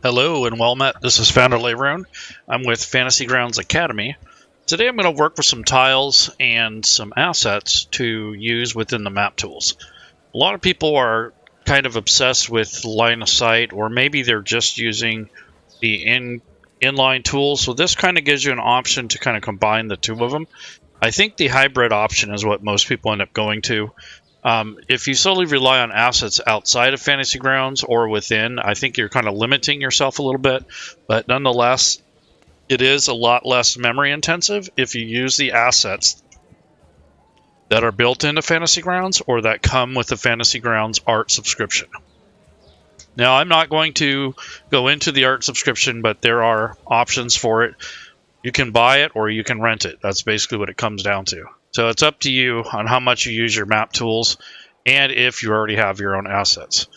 Hello and well met. This is Founder Layroon. I'm with Fantasy Grounds Academy. Today I'm going to work with some tiles and some assets to use within the map tools. A lot of people are kind of obsessed with line of sight, or maybe they're just using the inline tools. So this kind of gives you an option to kind of combine the two of them. I think the hybrid option is what most people end up going to. If you solely rely on assets outside of Fantasy Grounds or within, I think you're kind of limiting yourself a little bit. But nonetheless, it is a lot less memory intensive if you use the assets that are built into Fantasy Grounds or that come with the Fantasy Grounds art subscription. Now, I'm not going to go into the art subscription, but there are options for it. You can buy it or you can rent it. That's basically what it comes down to. So it's up to you on how much you use your map tools and if you already have your own assets.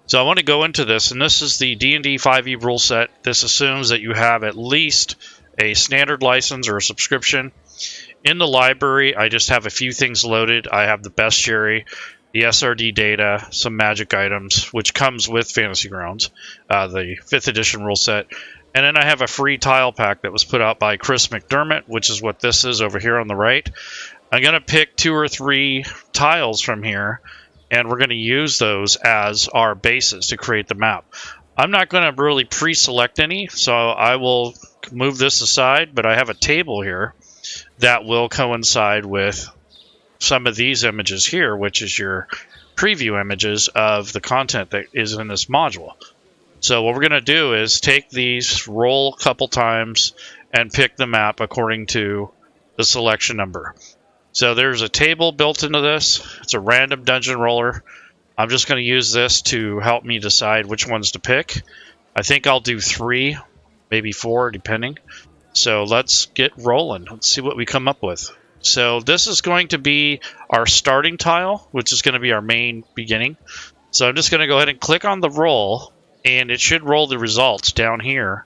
So I want to go into this, and this is the D&D 5e rule set. This assumes that you have at least a standard license or a subscription. In the library, I just have a few things loaded. I have the bestiary, the SRD data, some magic items, which comes with Fantasy Grounds, the 5th edition rule set. And then I have a free tile pack that was put out by Chris McDermott, which is what this is over here on the right. I'm going to pick 2 or 3 tiles from here, and we're going to use those as our bases to create the map. I'm not going to really pre-select any, so I will move this aside, but I have a table here that will coincide with some of these images here, which is your preview images of the content that is in this module. So what we're going to do is take these, roll a couple times, and pick the map according to the selection number. So there's a table built into this. It's a random dungeon roller. I'm just going to use this to help me decide which ones to pick. I think I'll do 3, maybe 4, depending. So let's get rolling. Let's see what we come up with. So this is going to be our starting tile, which is going to be our main beginning. So I'm just going to go ahead and click on the roll, and it should roll the results down here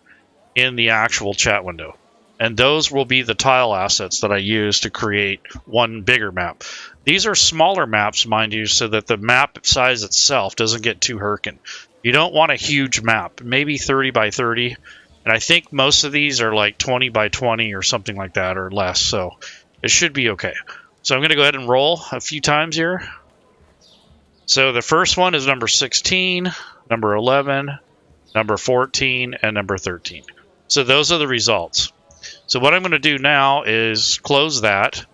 in the actual chat window. And those will be the tile assets that I use to create one bigger map. These are smaller maps, mind you, so that the map size itself doesn't get too herkin. You don't want a huge map, maybe 30 by 30. And I think most of these are like 20 by 20 or something like that or less. So it should be okay. So I'm going to go ahead and roll a few times here. So the first one is number 16, number 11, number 14, and number 13. So those are the results. So what I'm going to do now is close that,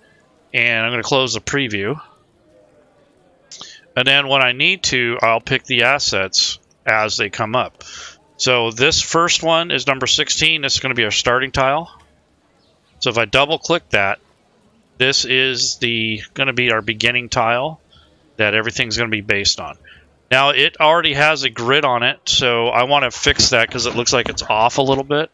and I'm going to close the preview. And then when I need to, I'll pick the assets as they come up. So this first one is number 16. This is going to be our starting tile. So if I double click that, this is going to be our beginning tile that everything's going to be based on. Now it already has a grid on it, so I want to fix that because it looks like it's off a little bit.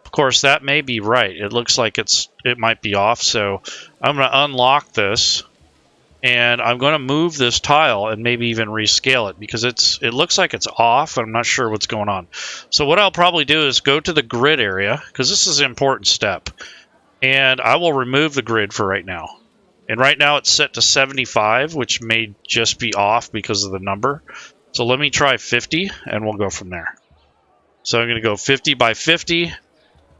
Of course, that may be right. It looks like it might be off, so I'm going to unlock this, and I'm going to move this tile and maybe even rescale it because it looks like it's off. I'm not sure what's going on. So what I'll probably do is go to the grid area because this is an important step, and I will remove the grid for right now. And right now it's set to 75, which may just be off because of the number. So let me try 50, and we'll go from there. So I'm going to go 50 by 50.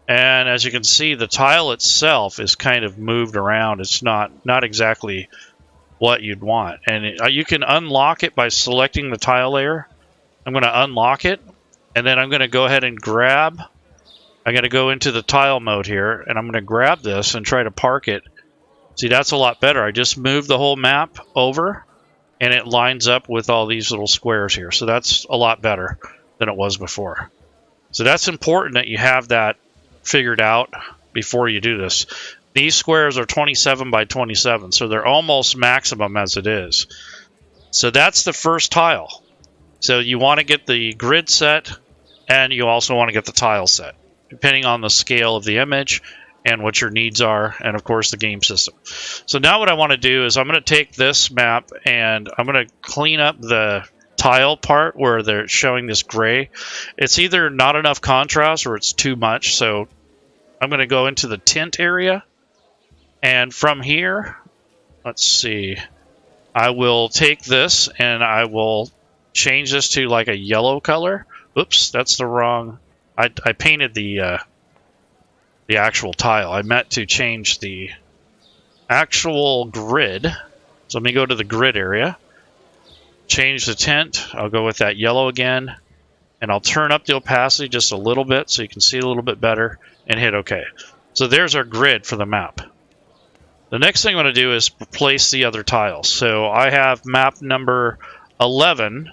And as you can see, the tile itself is kind of moved around. It's not exactly what you'd want. And you can unlock it by selecting the tile layer. I'm going to unlock it. And then I'm going to go ahead and grab. I'm going to go into the tile mode here. And I'm going to grab this and try to park it. See, that's a lot better. I just moved the whole map over. And it lines up with all these little squares here. So that's a lot better than it was before. So that's important that you have that figured out before you do this. These squares are 27 by 27, so they're almost maximum as it is. So that's the first tile. So you want to get the grid set, and you also want to get the tile set, depending on the scale of the image and what your needs are, and of course the game system. So now what I want to do is I'm going to take this map and I'm going to clean up the tile part where they're showing this gray. It's either not enough contrast or it's too much. So I'm going to go into the tint area, and from here, let's see, I will take this and I will change this to like a yellow color Oops, that's the wrong. I painted the actual tile. I meant to change the actual grid. So let me go to the grid area. Change the tint. I'll go with that yellow again. And I'll turn up the opacity just a little bit so you can see it a little bit better and hit OK. So there's our grid for the map. The next thing I'm going to do is place the other tiles. So I have map number 11.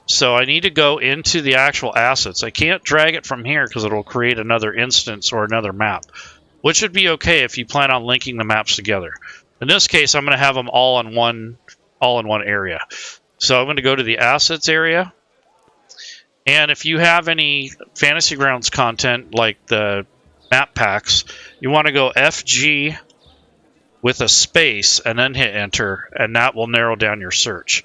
So I need to go into the actual assets. I can't drag it from here because it'll create another instance or another map, which would be okay if you plan on linking the maps together. In this case, I'm going to have them all in one area. So I'm going to go to the assets area. And if you have any Fantasy Grounds content like the map packs, you want to go FG with a space and then hit enter, and that will narrow down your search.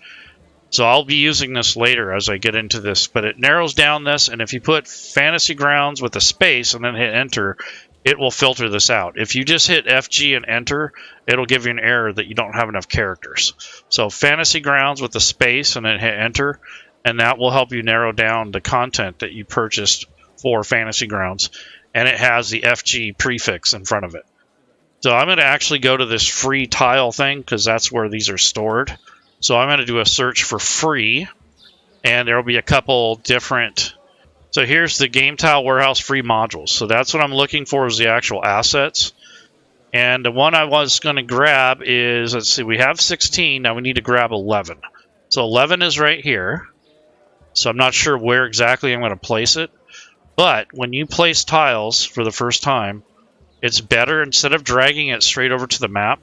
So I'll be using this later as I get into this, but it narrows down this, and if you put Fantasy Grounds with a space and then hit enter, it will filter this out. If you just hit FG and enter, it'll give you an error that you don't have enough characters. So Fantasy Grounds with a space and then hit enter, and that will help you narrow down the content that you purchased for Fantasy Grounds, and it has the FG prefix in front of it. So I'm going to actually go to this free tile thing because that's where these are stored. So I'm going to do a search for free, and there will be a couple different. So here's the Game Tile Warehouse free modules. So that's what I'm looking for is the actual assets. And the one I was going to grab is, let's see, we have 16. Now we need to grab 11. So 11 is right here. So I'm not sure where exactly I'm going to place it. But when you place tiles for the first time, it's better, instead of dragging it straight over to the map,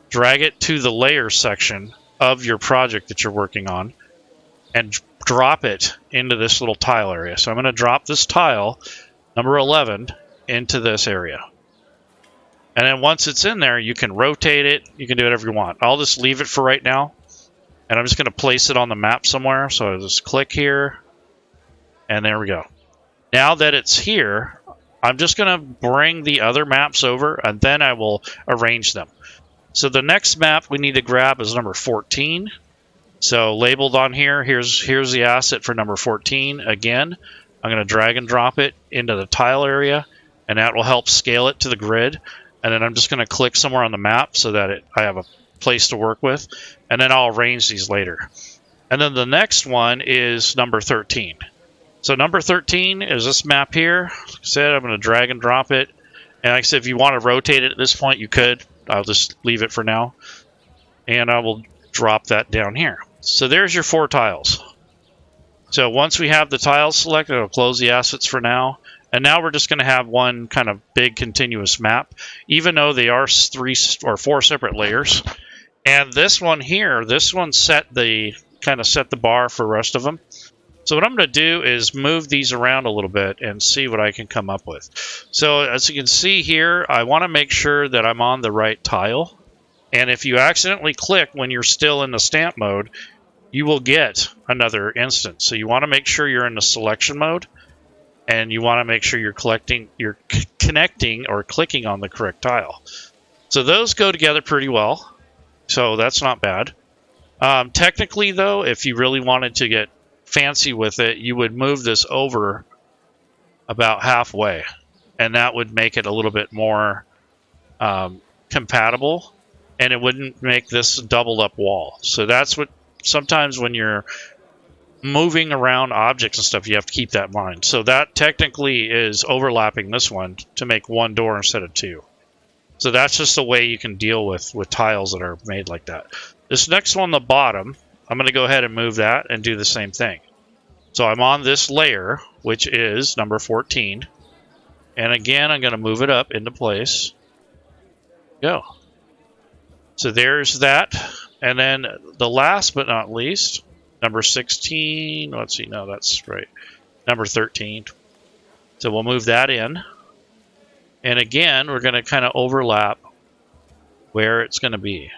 drag it to the layers section of your project that you're working on and drop it into this little tile area. So I'm going to drop this tile, number 11, into this area. And then once it's in there, you can rotate it. You can do whatever you want. I'll just leave it for right now. And I'm just going to place it on the map somewhere. So I'll just click here. And there we go. Now that it's here, I'm just going to bring the other maps over, and then I will arrange them. So the next map we need to grab is number 14. So labeled on here, here's the asset for number 14. Again, I'm going to drag and drop it into the tile area, and that will help scale it to the grid. And then I'm just going to click somewhere on the map so that I have a place to work with, and then I'll arrange these later. And then the next one is number 13. So number 13 is this map here. Like I said, I'm going to drag and drop it. And like I said, if you want to rotate it at this point, you could. I'll just leave it for now. And I will drop that down here. So there's your 4 tiles. So once we have the tiles selected, I'll close the assets for now. And now we're just going to have one kind of big continuous map, even though they are 3 or 4 separate layers. And this one here, this one set the bar for the rest of them. So what I'm going to do is move these around a little bit and see what I can come up with. So as you can see here, I want to make sure that I'm on the right tile. And if you accidentally click when you're still in the stamp mode, you will get another instance. So you want to make sure you're in the selection mode, and you want to make sure you're connecting or clicking on the correct tile. So those go together pretty well. So that's not bad. Technically, though, if you really wanted to get fancy with it, you would move this over about halfway, and that would make it a little bit more compatible, and it wouldn't make this doubled up wall. So that's what sometimes when you're moving around objects and stuff, you have to keep that in mind. So that technically is overlapping this one to make one door instead of 2. So that's just a way you can deal with tiles that are made like that. This next one, the bottom, I'm going to go ahead and move that and do the same thing. So I'm on this layer, which is number 14. And again, I'm going to move it up into place. Go. So there's that. And then the last but not least, number 16. Let's see. No, that's right. Number 13. So we'll move that in. And again, we're going to kind of overlap where it's going to be.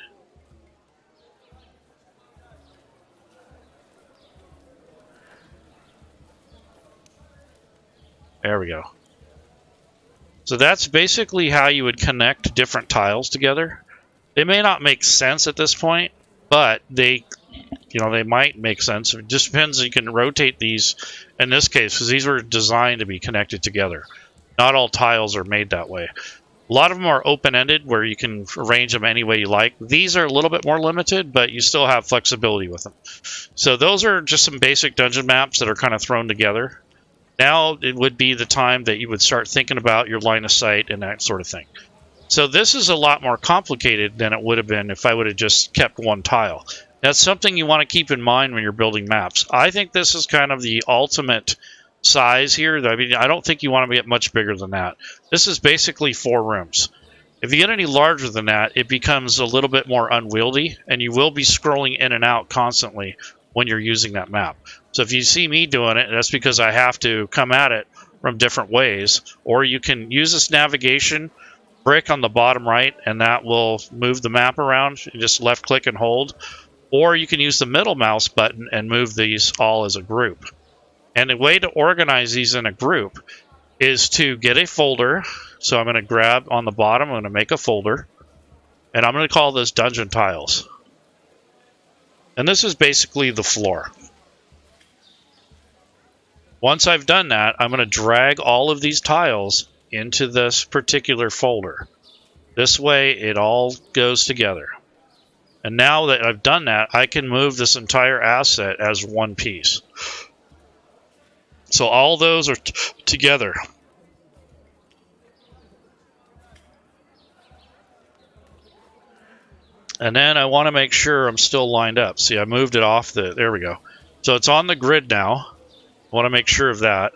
There we go. So that's basically how you would connect different tiles together. They may not make sense at this point, but they they might make sense. It just depends. You can rotate these in this case because these were designed to be connected together. Not all tiles are made that way. A lot of them are open-ended where you can arrange them any way you like. These are a little bit more limited, but you still have flexibility with them. So those are just some basic dungeon maps that are kind of thrown together. Now it would be the time that you would start thinking about your line of sight and that sort of thing. So this is a lot more complicated than it would have been if I would have just kept one tile. That's something you want to keep in mind when you're building maps. I think this is kind of the ultimate size here. I mean, I don't think you want to get much bigger than that. This is basically 4 rooms. If you get any larger than that, it becomes a little bit more unwieldy, and you will be scrolling in and out constantly when you're using that map. So if you see me doing it, that's because I have to come at it from different ways. Or you can use this navigation brick on the bottom right, and that will move the map around. You just left click and hold. Or you can use the middle mouse button and move these all as a group. And the way to organize these in a group is to get a folder. So I'm going to grab on the bottom, I'm going to make a folder, and I'm going to call this Dungeon Tiles. And this is basically the floor. Once I've done that, I'm going to drag all of these tiles into this particular folder. This way it all goes together. And now that I've done that, I can move this entire asset as one piece. So all those are together. And then I want to make sure I'm still lined up. See, I moved it off there we go. So it's on the grid now. I want to make sure of that.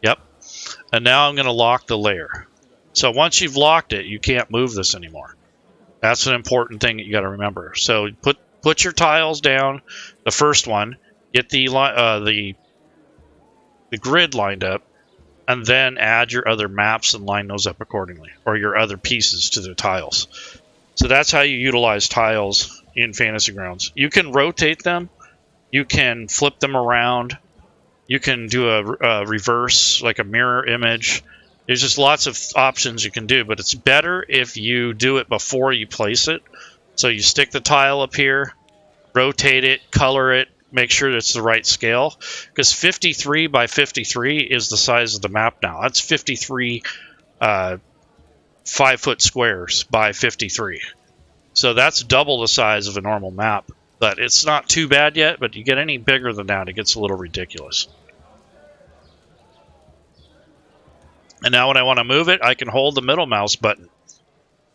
Yep. And now I'm going to lock the layer. So once you've locked it, you can't move this anymore. That's an important thing that you got to remember. So put your tiles down. The first one, get the grid lined up, and then add your other maps and line those up accordingly, or your other pieces to the tiles. So that's how you utilize tiles in Fantasy Grounds. You can rotate them. You can flip them around. You can do a reverse, like a mirror image. There's just lots of options you can do, but it's better if you do it before you place it. So you stick the tile up here, rotate it, color it, make sure it's the right scale. Because 53 by 53 is the size of the map now. That's 53 5-foot squares by 53. So that's double the size of a normal map. But it's not too bad yet, but you get any bigger than that, it gets a little ridiculous. And now when I want to move it, I can hold the middle mouse button.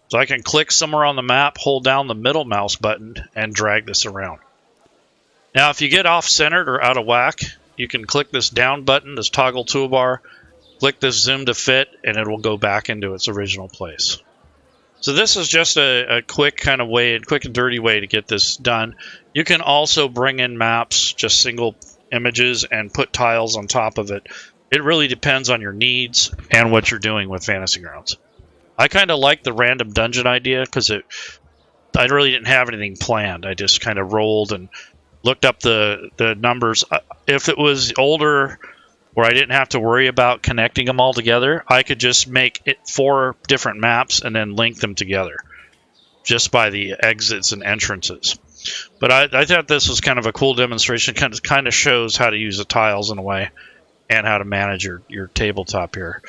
So I can click somewhere on the map, hold down the middle mouse button, and drag this around. Now if you get off-centered or out of whack, you can click this down button, this toggle toolbar, click this zoom to fit, and it will go back into its original place. So this is just a quick kind of way, a quick and dirty way to get this done. You can also bring in maps, just single images, and put tiles on top of it. It really depends on your needs and what you're doing with Fantasy Grounds. I kind of like the random dungeon idea because I really didn't have anything planned. I just kind of rolled and looked up the numbers. If it was older where I didn't have to worry about connecting them all together, I could just make it 4 different maps and then link them together just by the exits and entrances. But I thought this was kind of a cool demonstration. Kind of shows how to use the tiles in a way and how to manage your tabletop here.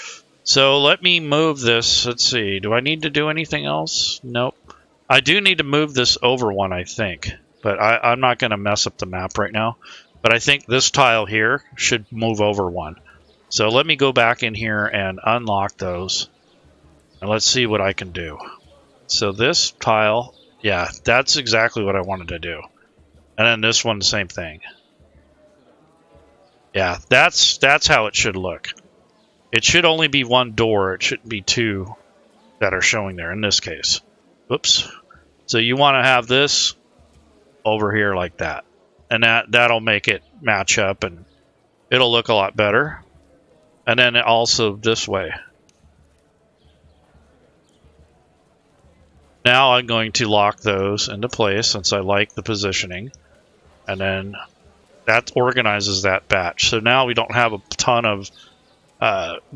So let me move this. Let's see. Do I need to do anything else? Nope. I do need to move this over one, I think. But I'm not going to mess up the map right now. But I think this tile here should move over one. So let me go back in here and unlock those. And let's see what I can do. So this tile, yeah, that's exactly what I wanted to do. And then this one, the same thing. Yeah, that's how it should look. It should only be one door. It shouldn't be 2 that are showing there in this case. Whoops. So you want to have this over here like that. And that'll make it match up and it'll look a lot better. And then also this way. Now I'm going to lock those into place since I like the positioning. And then that organizes that batch. So now we don't have a ton of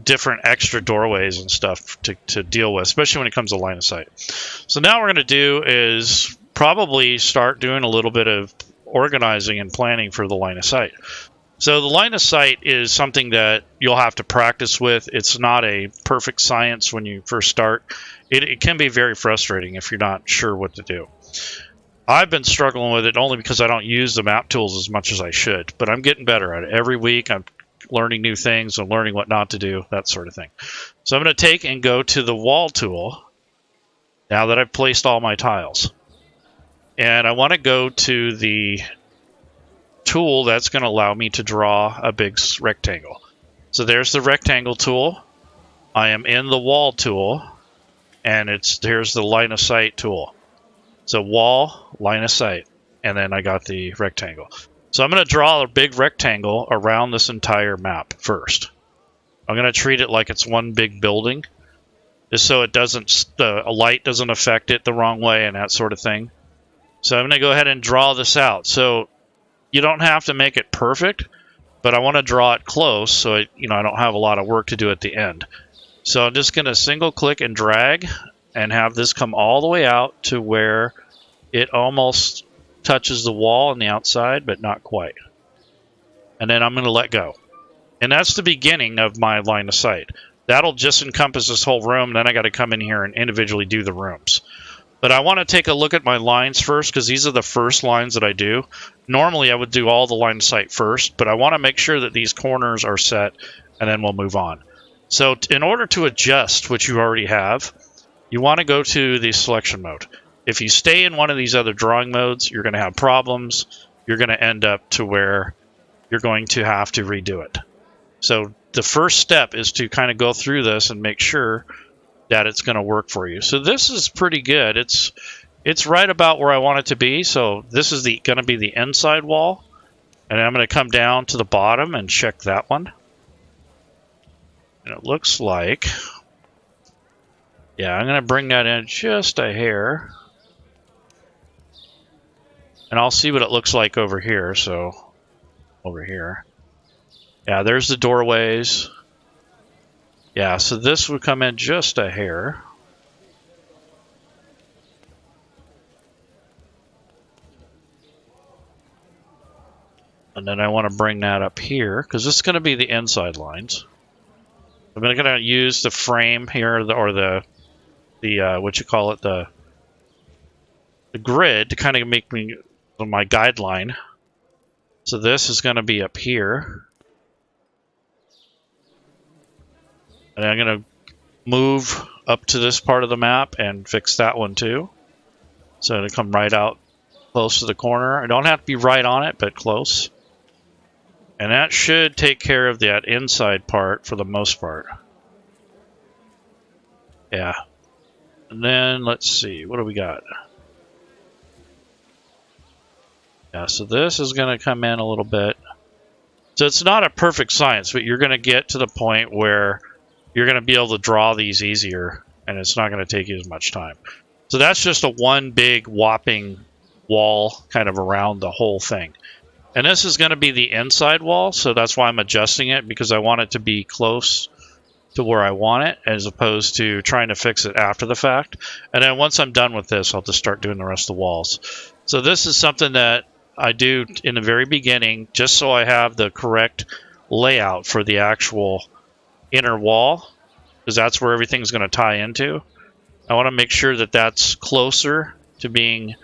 different extra doorways and stuff to deal with, especially when it comes to line of sight. So now what we're going to do is probably start doing a little bit of organizing and planning for the line of sight. So the line of sight is something that you'll have to practice with. It's not a perfect science when you first start. It can be very frustrating if you're not sure what to do. I've been struggling with it only because I don't use the map tools as much as I should, but I'm getting better at it. Every week I'm learning new things and learning what not to do, that sort of thing. So I'm going to take and go to the wall tool now that I've placed all my tiles. And I want to go to the tool that's going to allow me to draw a big rectangle. So there's the rectangle tool. I am in the wall tool, and here's the line of sight tool. So wall, line of sight, and then I got the rectangle. So I'm going to draw a big rectangle around this entire map first. I'm going to treat it like it's one big building, just so it doesn't, a light doesn't affect it the wrong way and that sort of thing. So I'm going to go ahead and draw this out. So you don't have to make it perfect, but I want to draw it close so I don't have a lot of work to do at the end. So I'm just going to single click and drag and have this come all the way out to where it almost touches the wall on the outside, but not quite. And then I'm going to let go. And that's the beginning of my line of sight. That'll just encompass this whole room. Then I got to come in here and individually do the rooms. But I want to take a look at my lines first because these are the first lines that I do. Normally I would do all the line of sight first, but I want to make sure that these corners are set, and then we'll move on. So in order to adjust what you already have, you want to go to the selection mode. If you stay in one of these other drawing modes, you're going to have problems. You're going to end up to where you're going to have to redo it. So the first step is to kind of go through this and make sure that it's going to work for you. So this is pretty good. It's right about where I want it to be. So this is going to be the inside wall. And I'm going to come down to the bottom and check that one. And it looks like, yeah, I'm going to bring that in just a hair. And I'll see what it looks like over here. So over here. Yeah, there's the doorways. Yeah, so this would come in just a hair. And then I want to bring that up here because this is going to be the inside lines. I'm going to use the frame here, or the what you call it, the grid to kind of make me my guideline. So this is going to be up here. And I'm going to move up to this part of the map and fix that one too. So it'll come right out close to the corner. I don't have to be right on it, but close. And that should take care of that inside part for the most part. Yeah. And then let's see, what do we got? Yeah, so this is going to come in a little bit. So it's not a perfect science, but you're going to get to the point where you're going to be able to draw these easier, and it's not going to take you as much time. So that's just a one big whopping wall kind of around the whole thing. And this is going to be the inside wall, so that's why I'm adjusting it, because I want it to be close to where I want it, as opposed to trying to fix it after the fact. And then once I'm done with this, I'll just start doing the rest of the walls. So this is something that I do in the very beginning, just so I have the correct layout for the actual inner wall, because that's where everything's going to tie into. I want to make sure that that's closer to being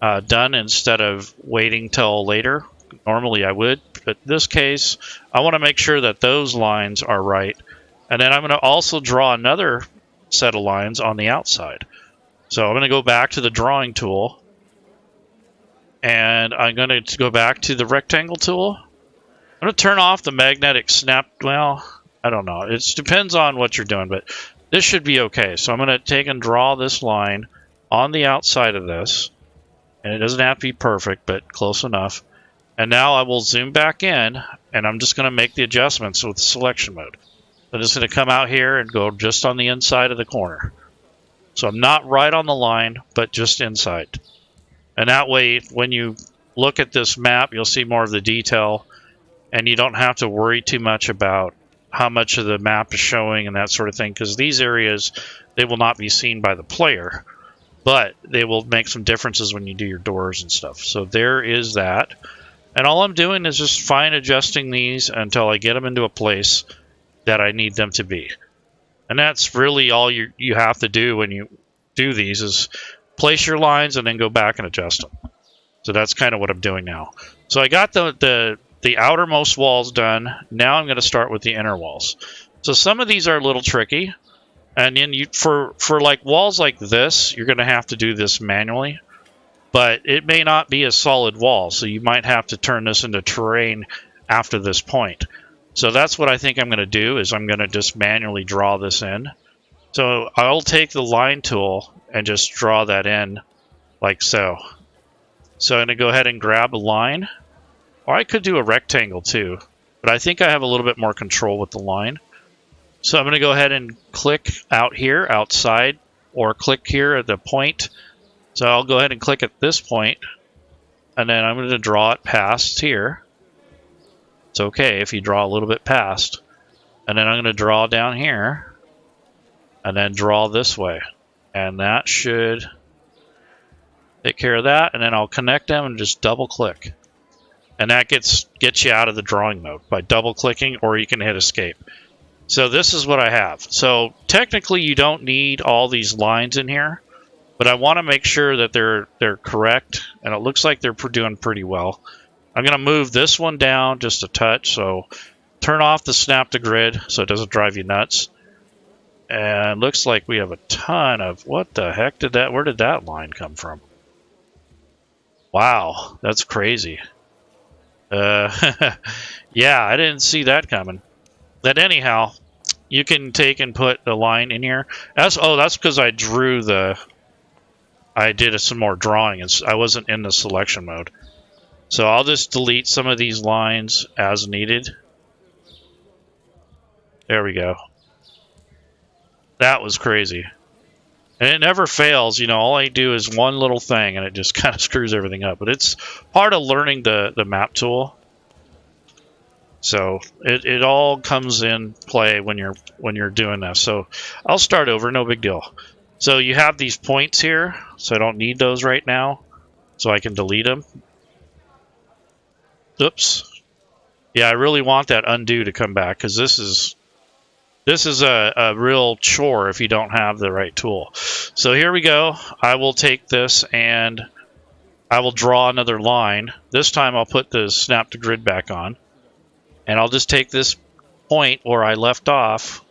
done instead of waiting till later. Normally I would, but in this case, I want to make sure that those lines are right. And then I'm going to also draw another set of lines on the outside. So I'm going to go back to the drawing tool, and I'm going to go back to the rectangle tool. I'm going to turn off the magnetic snap. Well, I don't know. It depends on what you're doing, but this should be okay. So I'm going to take and draw this line on the outside of this. And it doesn't have to be perfect, but close enough. And now I will zoom back in, and I'm just going to make the adjustments with the selection mode. I'm just going to come out here and go just on the inside of the corner. So I'm not right on the line, but just inside. And that way, when you look at this map, you'll see more of the detail, and you don't have to worry too much about how much of the map is showing and that sort of thing, because these areas, they will not be seen by the player. but they will make some differences when you do your doors and stuff. So there is that. And all I'm doing is just fine adjusting these until I get them into a place that I need them to be. And that's really all you have to do when you do these, is place your lines and then go back and adjust them. So that's kind of what I'm doing now. So I got the outermost walls done. Now I'm going to start with the inner walls. So some of these are a little tricky. And then for like walls like this, you're going to have to do this manually. But it may not be a solid wall, so you might have to turn this into terrain after this point. So that's what I think I'm going to do, is I'm going to just manually draw this in. So I'll take the line tool and just draw that in like so. So I'm going to go ahead and grab a line. Or I could do a rectangle too, but I think I have a little bit more control with the line. So I'm going to go ahead and click out here, outside, or click here at the point. So I'll go ahead and click at this point, and then I'm going to draw it past here. It's okay if you draw a little bit past. And then I'm going to draw down here, and then draw this way. And that should take care of that, and then I'll connect them and just double click. And that gets you out of the drawing mode by double clicking, or you can hit escape. So this is what I have. So technically you don't need all these lines in here, but I want to make sure that they're correct, and it looks like they're doing pretty well. I'm going to move this one down just a touch, so turn off the snap to grid so it doesn't drive you nuts. And looks like we have a ton of, what the heck did that, where did that line come from? Wow, that's crazy. Yeah, I didn't see that coming. But anyhow, you can take and put the line in here. That's because I drew I did some more drawing. I wasn't in the selection mode. So I'll just delete some of these lines as needed. There we go. That was crazy. And it never fails. You know, all I do is one little thing, and it just kind of screws everything up. But it's part of learning the map tool. So it all comes in play when you're doing this. So I'll start over, no big deal. So you have these points here, so I don't need those right now, so I can delete them. Oops. Yeah, I really want that undo to come back, because this is a real chore if you don't have the right tool. So here we go. I will take this and I will draw another line. This time I'll put the snap to grid back on. And I'll just take this point where I left off.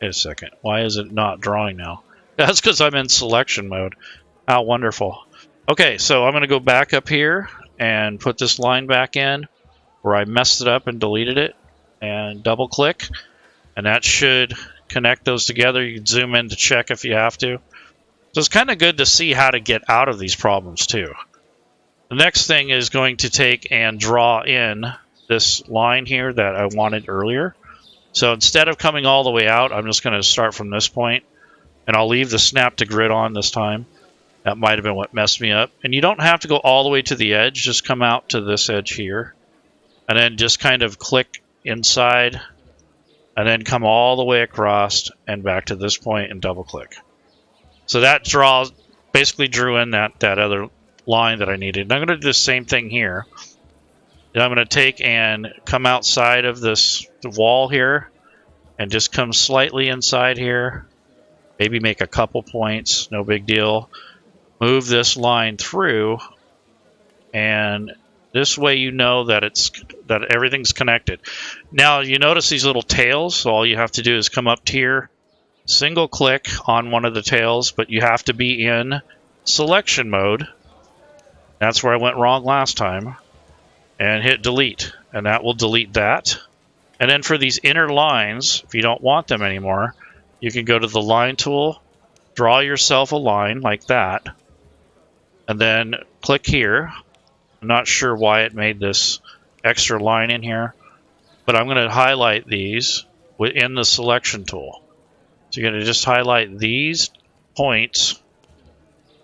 Wait a second. Why is it not drawing now? That's because I'm in selection mode. How wonderful. Okay, so I'm going to go back up here and put this line back in where I messed it up and deleted it. And double click. And that should connect those together. You can zoom in to check if you have to. So it's kind of good to see how to get out of these problems too. The next thing is going to take and draw in this line here that I wanted earlier. So instead of coming all the way out, I'm just going to start from this point, and I'll leave the snap to grid on this time. That might have been what messed me up. And you don't have to go all the way to the edge, just come out to this edge here, and then just kind of click inside, and then come all the way across and back to this point and double click. So that basically drew in that other line that I needed. And I'm going to do the same thing here. And I'm going to take and come outside of the wall here and just come slightly inside here. Maybe make a couple points, no big deal. Move this line through, and this way you know that everything's connected. Now you notice these little tails, so all you have to do is come up here, single click on one of the tails, but you have to be in selection mode. That's where I went wrong last time. And hit delete, and that will delete that. And then for these inner lines, if you don't want them anymore, you can go to the line tool, draw yourself a line like that, and then click here. I'm not sure why it made this extra line in here, but I'm going to highlight these within the selection tool. So you're going to just highlight these points,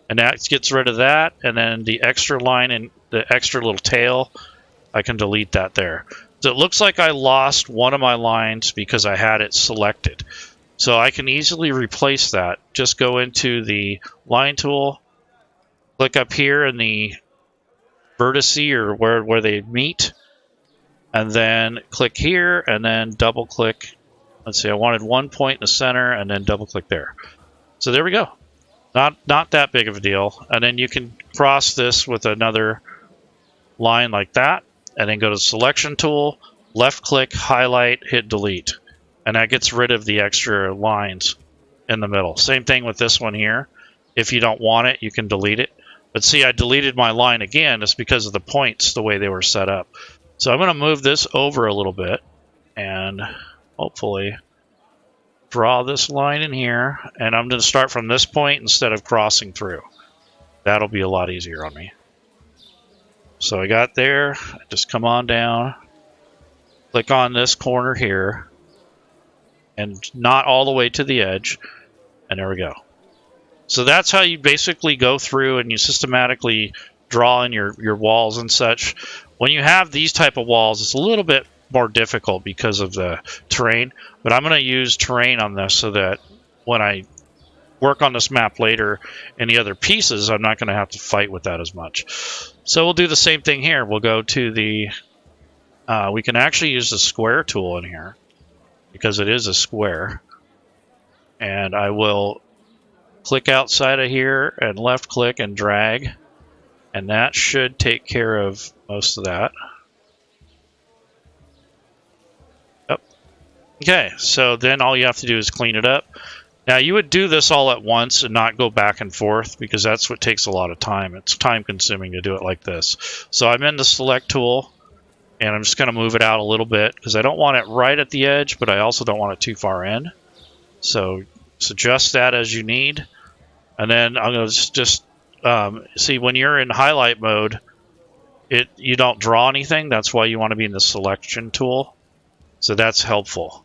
and that gets rid of that, and then the extra line and the extra little tail, I can delete that there. So it looks like I lost one of my lines because I had it selected. So I can easily replace that. Just go into the line tool, click up here in the vertice or where they meet, and then click here and then double click. Let's see, I wanted one point in the center and then double click there. So there we go. Not that big of a deal. And then you can cross this with another line like that, and then go to the selection tool, left click, highlight, hit delete. And that gets rid of the extra lines in the middle. Same thing with this one here. If you don't want it, you can delete it. But see, I deleted my line again. It's because of the points, the way they were set up. So I'm going to move this over a little bit and hopefully draw this line in here. And I'm going to start from this point instead of crossing through. That'll be a lot easier on me. So I got there. Just come on down. Click on this corner here. And not all the way to the edge. And there we go. So that's how you basically go through and you systematically draw in your walls and such. When you have these type of walls, it's a little bit more difficult because of the terrain. But I'm going to use terrain on this so that when I work on this map later in the other pieces, I'm not going to have to fight with that as much. So we'll do the same thing here. We'll go to the... we can actually use the square tool in here, because it is a square. And I will click outside of here and left click and drag. And that should take care of most of that. Yep. Okay, so then all you have to do is clean it up. Now you would do this all at once and not go back and forth, because that's what takes a lot of time. It's time consuming to do it like this. So I'm in the select tool. And I'm just going to move it out a little bit because I don't want it right at the edge, but I also don't want it too far in. So adjust that as you need. And then I'm going to just see, when you're in highlight mode, you don't draw anything. That's why you want to be in the selection tool. So that's helpful.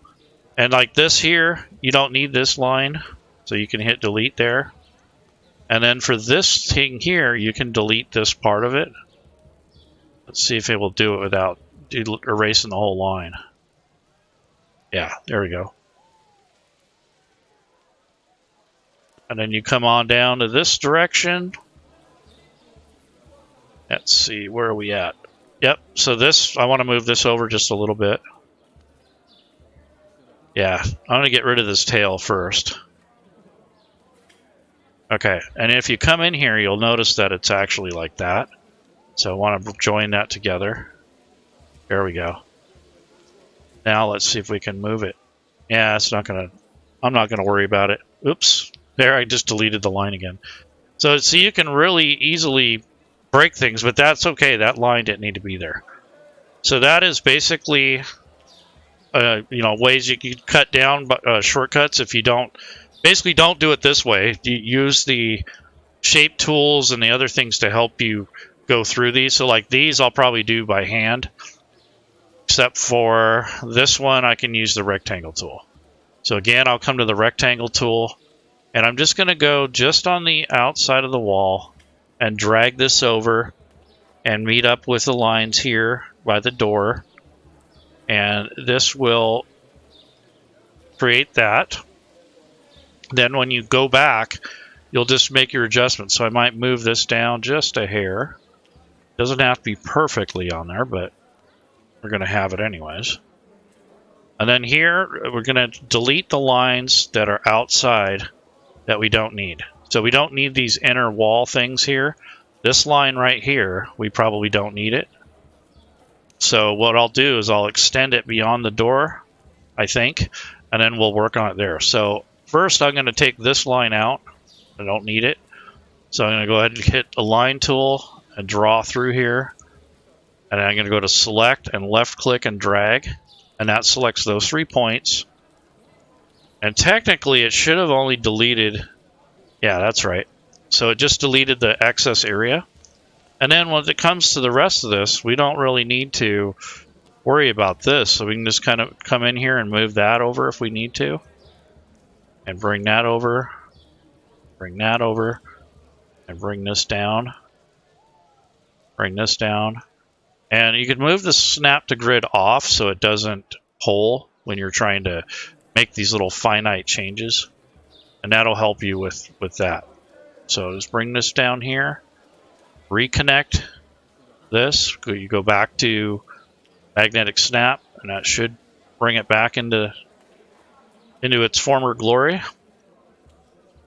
And like this here, you don't need this line. So you can hit delete there. And then for this thing here, you can delete this part of it. Let's see if it will do it without erasing the whole line. Yeah, there we go. And then you come on down to this direction. Let's see, where are we at? Yep, so this, I want to move this over just a little bit. Yeah, I'm going to get rid of this tail first. Okay, and if you come in here, you'll notice that it's actually like that. So I want to join that together. There we go. Now let's see if we can move it. Yeah, it's not gonna. I'm not gonna worry about it. Oops. There, I just deleted the line again. So see, you can really easily break things, but that's okay. That line didn't need to be there. So that is basically, ways you can cut down shortcuts. If you don't, basically don't do it this way. You use the shape tools and the other things to help you go through these. So like these I'll probably do by hand, except for this one I can use the rectangle tool. So again, I'll come to the rectangle tool and I'm just going to go just on the outside of the wall and drag this over and meet up with the lines here by the door, and this will create that. Then when you go back, you'll just make your adjustments. So I might move this down just a hair. Doesn't have to be perfectly on there, but we're going to have it anyways. And then here, we're going to delete the lines that are outside that we don't need. So we don't need these inner wall things here. This line right here, we probably don't need it. So what I'll do is I'll extend it beyond the door, I think, and then we'll work on it there. So first I'm going to take this line out. I don't need it. So I'm going to go ahead and hit the line tool and draw through here. And I'm going to go to select and left click and drag. And that selects those 3 points. And technically it should have only deleted, yeah, that's right. So it just deleted the excess area. And then when it comes to the rest of this, we don't really need to worry about this. So we can just kind of come in here and move that over if we need to. And bring that over. Bring that over. And bring this down. Bring this down. And you can move the snap to grid off so it doesn't pull when you're trying to make these little finite changes, and that'll help you with that. So just bring this down here, reconnect this. You go back to magnetic snap, and that should bring it back into its former glory.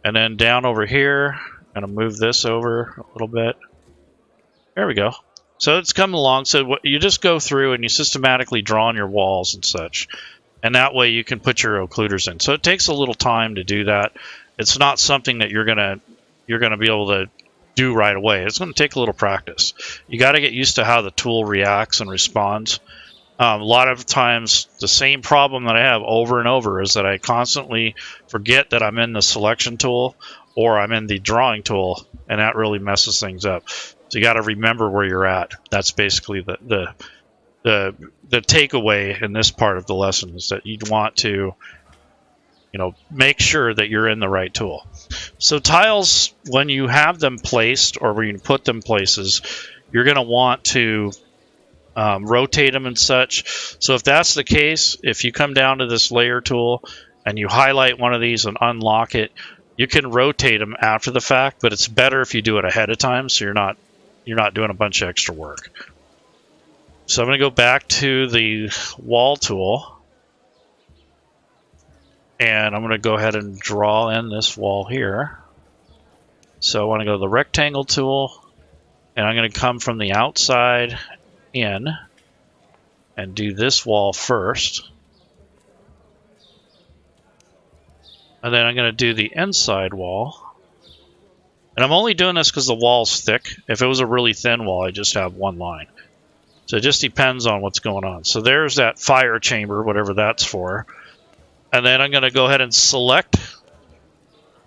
And then down over here, I'm going to move this over a little bit. There we go. So it's coming along. So you just go through and you systematically draw on your walls and such. And that way you can put your occluders in. So it takes a little time to do that. It's not something that you're gonna be able to do right away. It's going to take a little practice. You got to get used to how the tool reacts and responds. A lot of times the same problem that I have over and over is that I constantly forget that I'm in the selection tool or I'm in the drawing tool, and that really messes things up. So you got to remember where you're at. That's basically the takeaway in this part of the lesson, is that you'd want to, make sure that you're in the right tool. So tiles, when you have them placed or when you put them places, you're going to want to rotate them and such. So if that's the case, if you come down to this layer tool and you highlight one of these and unlock it, you can rotate them after the fact, but it's better if you do it ahead of time, so you're not doing a bunch of extra work. So I'm going to go back to the wall tool, and I'm going to go ahead and draw in this wall here. So I want to go to the rectangle tool, and I'm going to come from the outside in and do this wall first. And then I'm going to do the inside wall. And I'm only doing this because the wall's thick. If it was a really thin wall, I just have one line. So it just depends on what's going on. So there's that fire chamber, whatever that's for. And then I'm going to go ahead and select.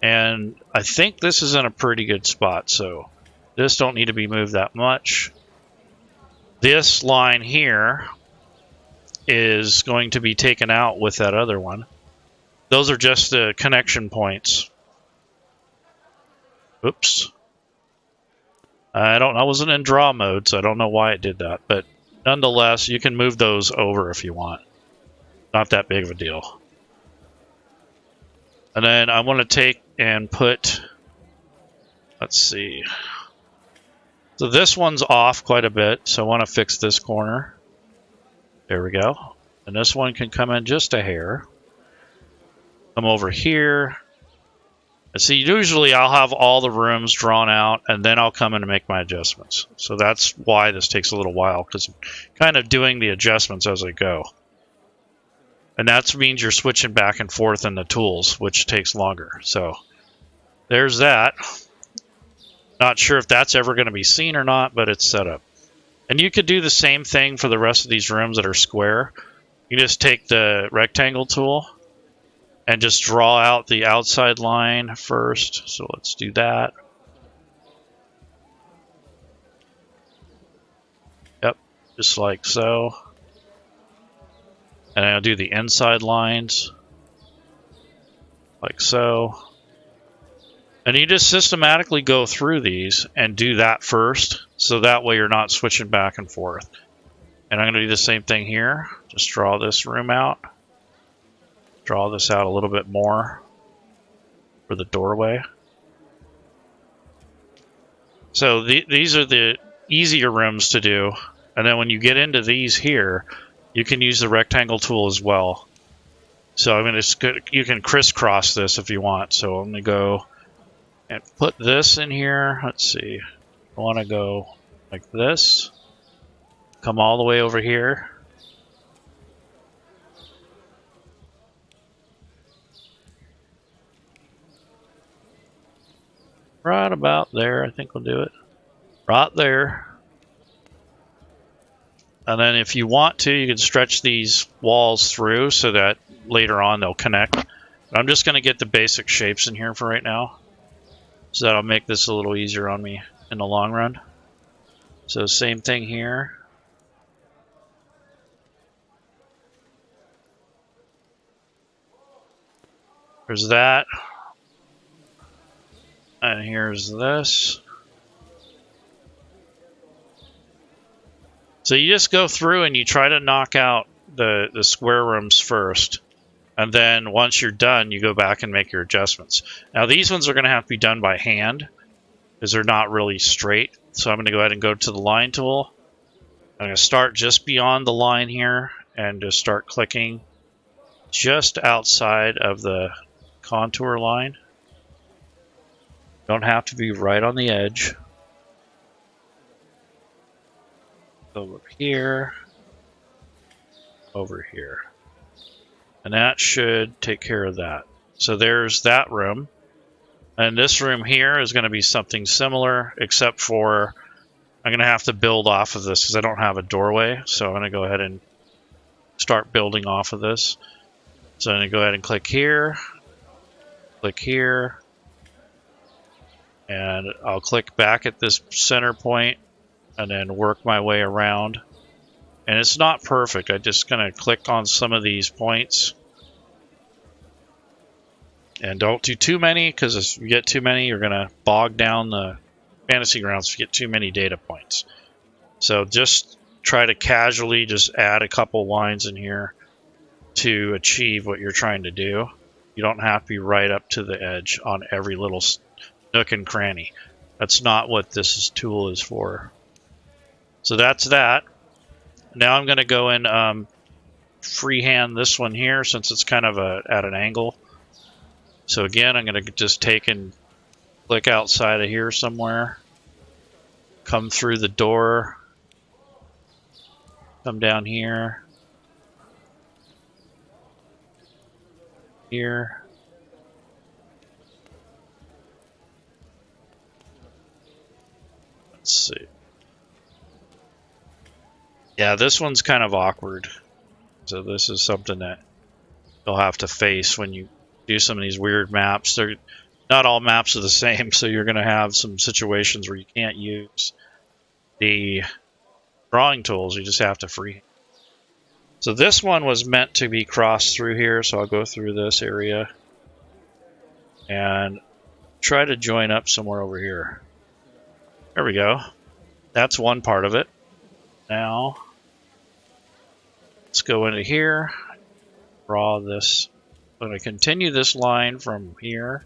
And I think this is in a pretty good spot. So this don't need to be moved that much. This line here is going to be taken out with that other one. Those are just the connection points. Oops. I wasn't in draw mode, so I don't know why it did that. But nonetheless, you can move those over if you want. Not that big of a deal. And then I want to take and put, let's see. So this one's off quite a bit, so I want to fix this corner. There we go. And this one can come in just a hair. Come over here. And see, usually I'll have all the rooms drawn out, and then I'll come in and make my adjustments. So that's why this takes a little while, because I'm kind of doing the adjustments as I go. And that means you're switching back and forth in the tools, which takes longer. So there's that. Not sure if that's ever going to be seen or not, but it's set up. And you could do the same thing for the rest of these rooms that are square. You just take the rectangle tool and just draw out the outside line first. So let's do that. Yep, just like so. And I'll do the inside lines like so. And you just systematically go through these and do that first, so that way you're not switching back and forth. And I'm going to do the same thing here. Just draw this room out. Draw this out a little bit more for the doorway. So these are the easier rooms to do. And then when you get into these here, you can use the rectangle tool as well. So I'm going to, you can crisscross this if you want. So I'm going to go and put this in here. Let's see. I want to go like this. Come all the way over here. Right about there, I think we'll do it. Right there. And then if you want to, you can stretch these walls through so that later on they'll connect. But I'm just going to get the basic shapes in here for right now, so that'll make this a little easier on me in the long run. So same thing here. There's that. And here's this. So you just go through and you try to knock out the square rooms first. And then once you're done, you go back and make your adjustments. Now these ones are going to have to be done by hand because they're not really straight. So I'm going to go ahead and go to the line tool. I'm going to start just beyond the line here and just start clicking just outside of the contour line. Don't have to be right on the edge. Over here. Over here. And that should take care of that. So there's that room. And this room here is going to be something similar, except for I'm going to have to build off of this because I don't have a doorway. So I'm going to go ahead and start building off of this. So I'm going to go ahead and click here, and I'll click back at this center point and then work my way around. And it's not perfect. I'm just going to click on some of these points. And don't do too many, because if you get too many, you're going to bog down the fantasy grounds if you get too many data points. So just try to casually just add a couple lines in here to achieve what you're trying to do. You don't have to be right up to the edge on every little nook and cranny. That's not what this tool is for. So that's that. Now I'm going to go and freehand this one here since it's kind of at an angle. So again, I'm going to just take and click outside of here somewhere. Come through the door. Come down here. Here. Let's see. Yeah, this one's kind of awkward. So this is something that you'll have to face when you do some of these weird maps. They're not all maps are the same, so you're going to have some situations where you can't use the drawing tools. You just have to free. So this one was meant to be crossed through here, so I'll go through this area and try to join up somewhere over here. There we go. That's one part of it. Now let's go into here, draw this. I'm going to continue this line from here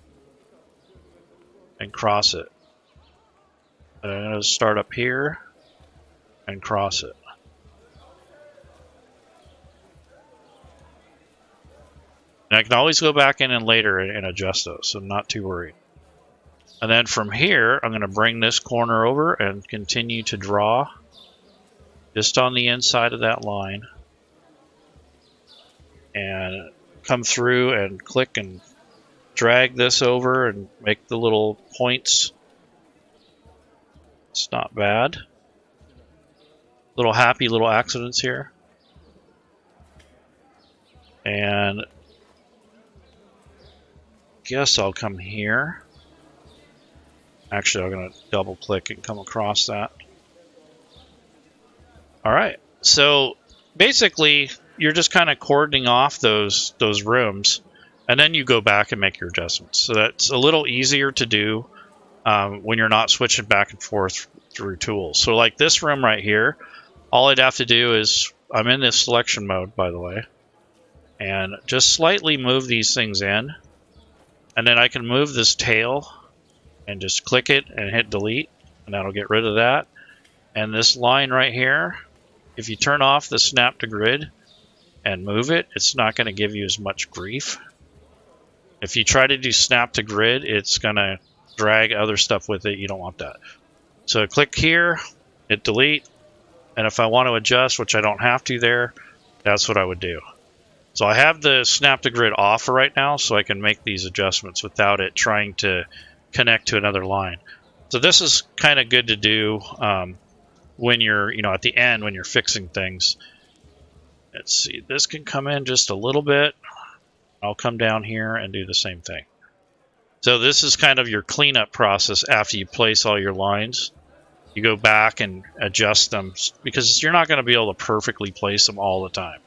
and cross it. And I'm going to start up here and cross it. And I can always go back in and later and adjust those, so I'm not too worried. And then from here, I'm going to bring this corner over and continue to draw just on the inside of that line. And come through and click and drag this over and make the little points. It's not bad. Little happy little accidents here. And I guess I'll come here. Actually, I'm going to double click and come across that. All right. So basically, you're just kind of cordoning off those rooms, and then you go back and make your adjustments. So that's a little easier to do when you're not switching back and forth through tools. So like this room right here, all I'd have to do is, I'm in this selection mode, by the way, and just slightly move these things in, and then I can move this tail and just click it and hit delete, and that'll get rid of that. And this line right here, if you turn off the snap to grid and move it, it's not going to give you as much grief. If you try to do snap to grid, it's going to drag other stuff with it. You don't want that. So click here, hit delete, and if I want to adjust, which I don't have to there, that's what I would do. So I have the snap to grid off for right now, so I can make these adjustments without it trying to connect to another line. So this is kind of good to do when you're, at the end when you're fixing things. Let's see, this can come in just a little bit. I'll come down here and do the same thing. So this is kind of your cleanup process after you place all your lines. You go back and adjust them because you're not going to be able to perfectly place them all the time.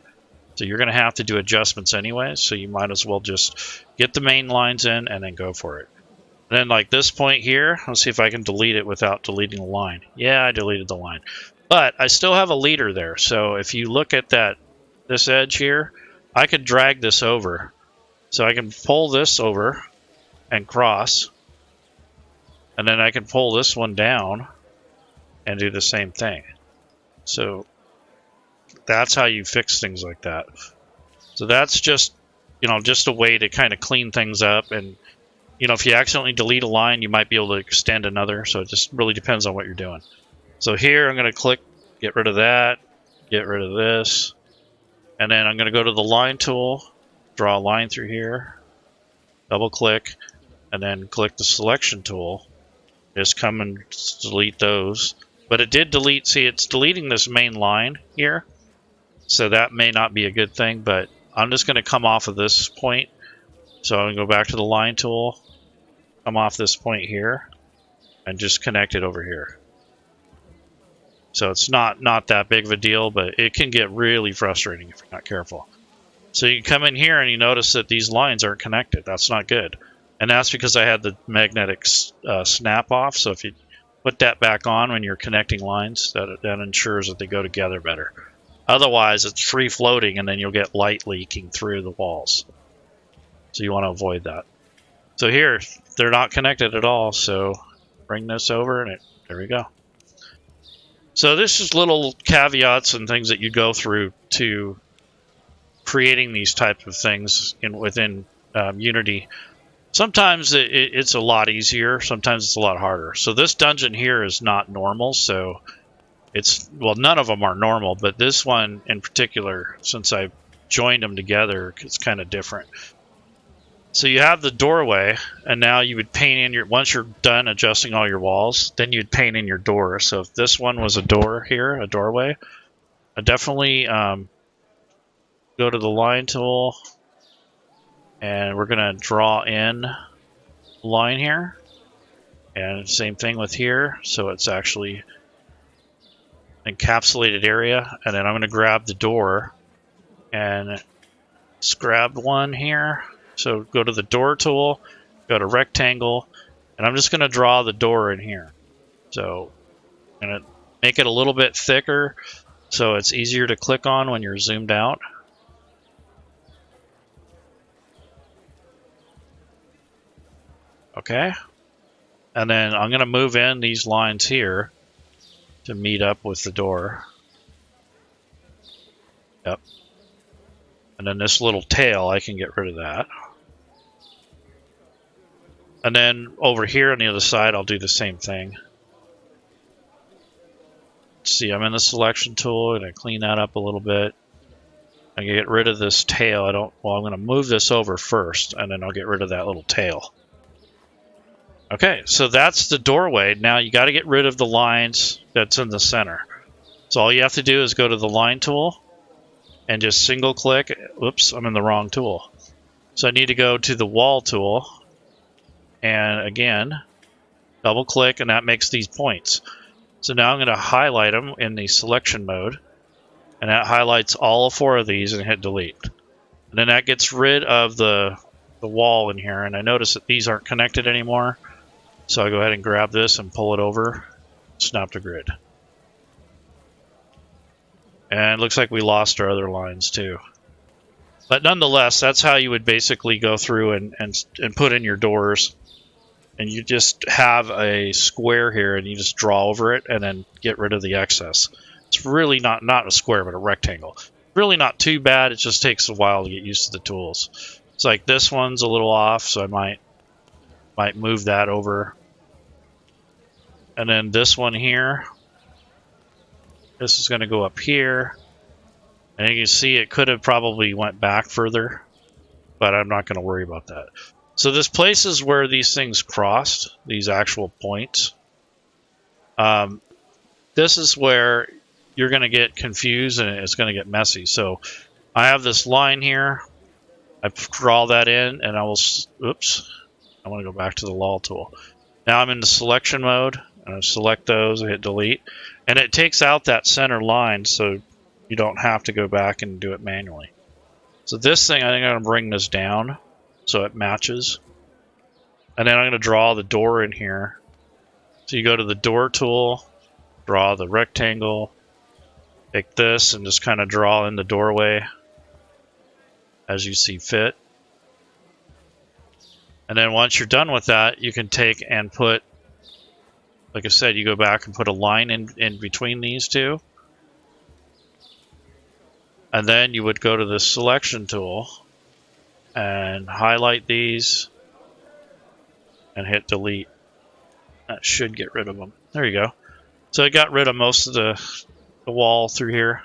So you're going to have to do adjustments anyway, so you might as well just get the main lines in and then go for it. And then like this point here, let's see if I can delete it without deleting the line. Yeah, I deleted the line. But I still have a leader there. So if you look at this edge here, I could drag this over So I can pull this over and cross, and then I can pull this one down and do the same thing. So that's how you fix things like that. So that's just, just a way to kind of clean things up. And, if you accidentally delete a line, you might be able to extend another. So it just really depends on what you're doing. So here I'm going to click, get rid of that, get rid of this. And then I'm going to go to the line tool, draw a line through here, double click, and then click the selection tool. Just come and delete those. But it did delete, see, it's deleting this main line here. So that may not be a good thing, but I'm just going to come off of this point. So I'm going to go back to the line tool, come off this point here, and just connect it over here. So it's not that big of a deal, but it can get really frustrating if you're not careful. So you come in here and you notice that these lines aren't connected. That's not good. And that's because I had the magnetic snap off. So if you put that back on when you're connecting lines, that ensures that they go together better. Otherwise, it's free floating and then you'll get light leaking through the walls. So you want to avoid that. So here, they're not connected at all. So bring this over and there we go. So this is little caveats and things that you go through to creating these types of things within Unity. Sometimes it's a lot easier. Sometimes it's a lot harder. So this dungeon here is not normal. So none of them are normal, but this one in particular, since I joined them together, it's kind of different. So you have the doorway, and now you would paint in once you're done adjusting all your walls, then you'd paint in your door. So if this one was a door here, a doorway, I definitely go to the line tool, and we're going to draw in a line here. And same thing with here. So it's actually encapsulated area. And then I'm going to grab the door and just grab one here. So go to the door tool, go to rectangle, and I'm just going to draw the door in here. So I'm going to make it a little bit thicker so it's easier to click on when you're zoomed out. Okay. And then I'm going to move in these lines here to meet up with the door. Yep. And then this little tail, I can get rid of that. And then over here on the other side, I'll do the same thing. See, I'm in the selection tool, and I clean that up a little bit. I can get rid of this tail. I'm going to move this over first, and then I'll get rid of that little tail. Okay, so that's the doorway. Now you got to get rid of the lines that's in the center. So all you have to do is go to the line tool and just single click. Oops, I'm in the wrong tool. So I need to go to the wall tool. And again, double click, and that makes these points. So now I'm going to highlight them in the selection mode, and that highlights all 4 of these, and hit delete. And then that gets rid of the wall in here, and I notice that these aren't connected anymore. So I go ahead and grab this and pull it over, snap to grid. And it looks like we lost our other lines too. But nonetheless, that's how you would basically go through and put in your doors. And you just have a square here, and you just draw over it and then get rid of the excess. It's really not a square, but a rectangle. Really not too bad. It just takes a while to get used to the tools. It's like this one's a little off, so I might move that over. And then this one here, this is going to go up here. And you can see it could have probably went back further, but I'm not going to worry about that. So this places where these things crossed, these actual points. This is where you're going to get confused and it's going to get messy. So I have this line here. I draw that in, and I will, oops, I want to go back to the wall tool. Now I'm in the selection mode, and I select those, I hit delete, and it takes out that center line so you don't have to go back and do it manually. So this thing, I think I'm going to bring this down so it matches. And then I'm going to draw the door in here. So you go to the door tool, draw the rectangle, pick this, and just kind of draw in the doorway as you see fit. And then once you're done with that, you can take and put, like I said, you go back and put a line in between these two. And then you would go to the selection tool and highlight these and hit delete. That should get rid of them. There you go. So it got rid of most of the wall through here.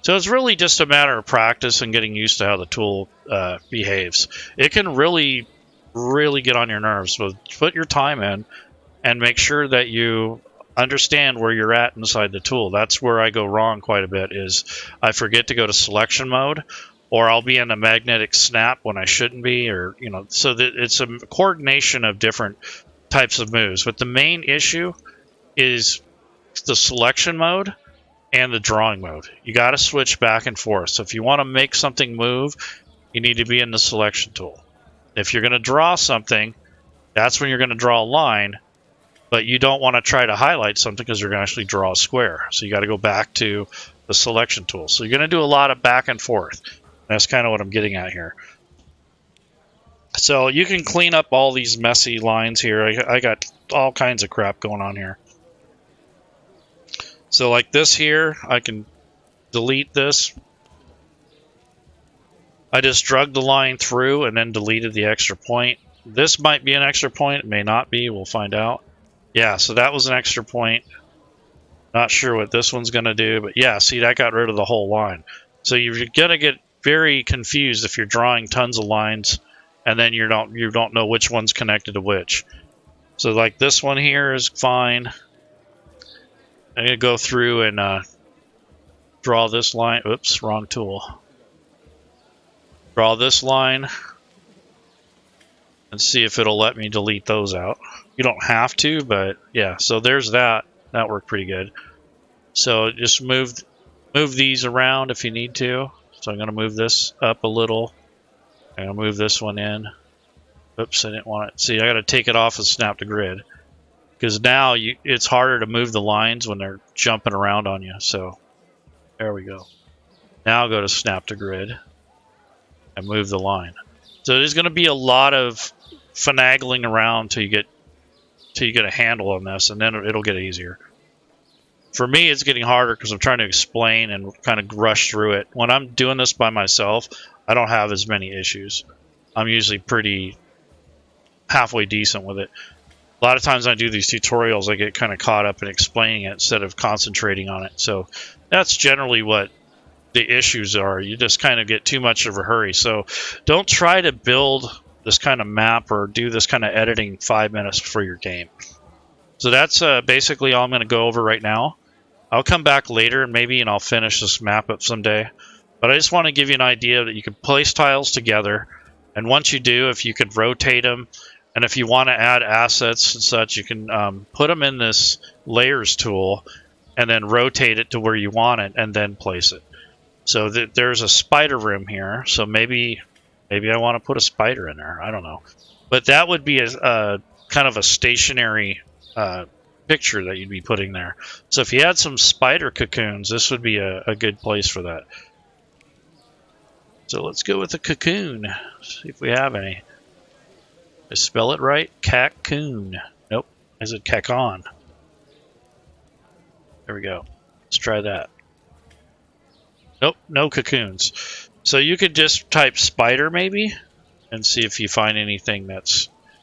So it's really just a matter of practice and getting used to how the tool behaves. It can really, really get on your nerves. So put your time in and make sure that you understand where you're at inside the tool. That's where I go wrong quite a bit, is I forget to go to selection mode, or I'll be in a magnetic snap when I shouldn't be, or, you know, so that it's a coordination of different types of moves. But the main issue is the selection mode and the drawing mode. You got to switch back and forth. So if you want to make something move, you need to be in the selection tool. If you're going to draw something, that's when you're going to draw a line, but you don't want to try to highlight something because you're going to actually draw a square. So you got to go back to the selection tool. So you're going to do a lot of back and forth. That's kind of what I'm getting at here. So you can clean up all these messy lines here. I got all kinds of crap going on here. So like this here, I can delete this. I just drug the line through and then deleted the extra point. This might be an extra point. It may not be. We'll find out. Yeah, so that was an extra point. Not sure what this one's going to do, but yeah, see, that got rid of the whole line. So you're going to get very confused if you're drawing tons of lines and then you don't know which one's connected to which. So like this one here is fine. I'm going to go through and draw this line. Oops, wrong tool. Draw this line and see if it'll let me delete those out. You don't have to, but yeah, so there's that. That worked pretty good. So just move these around if you need to. So I'm going to move this up a little. I'm going to move this one in. Oops, I didn't want it. See, I got to take it off and snap to grid. Because now it's harder to move the lines when they're jumping around on you. So there we go. Now I'll go to snap to grid and move the line. So there's going to be a lot of finagling around till you get a handle on this, and then it'll get easier. For me, it's getting harder because I'm trying to explain and kind of rush through it. When I'm doing this by myself, I don't have as many issues. I'm usually pretty halfway decent with it. A lot of times when I do these tutorials, I get kind of caught up in explaining it instead of concentrating on it. So that's generally what the issues are. You just kind of get too much of a hurry. So don't try to build this kind of map or do this kind of editing 5 minutes before your game. So that's basically all I'm going to go over right now. I'll come back later and I'll finish this map up someday. But I just want to give you an idea that you can place tiles together. And once you do, if you could rotate them, and if you want to add assets and such, you can put them in this layers tool and then rotate it to where you want it and then place it. So there's a spider room here. So maybe I want to put a spider in there. I don't know. But that would be a kind of a stationary picture that you'd be putting there. So if you had some spider cocoons, this would be a good place for that. So let's go with the cocoon. See if we have any. Did I spell it right? Cocoon. Nope. Is it cacon? There we go. Let's try that. Nope, no cocoons. So you could just type spider maybe and see if you find anything that's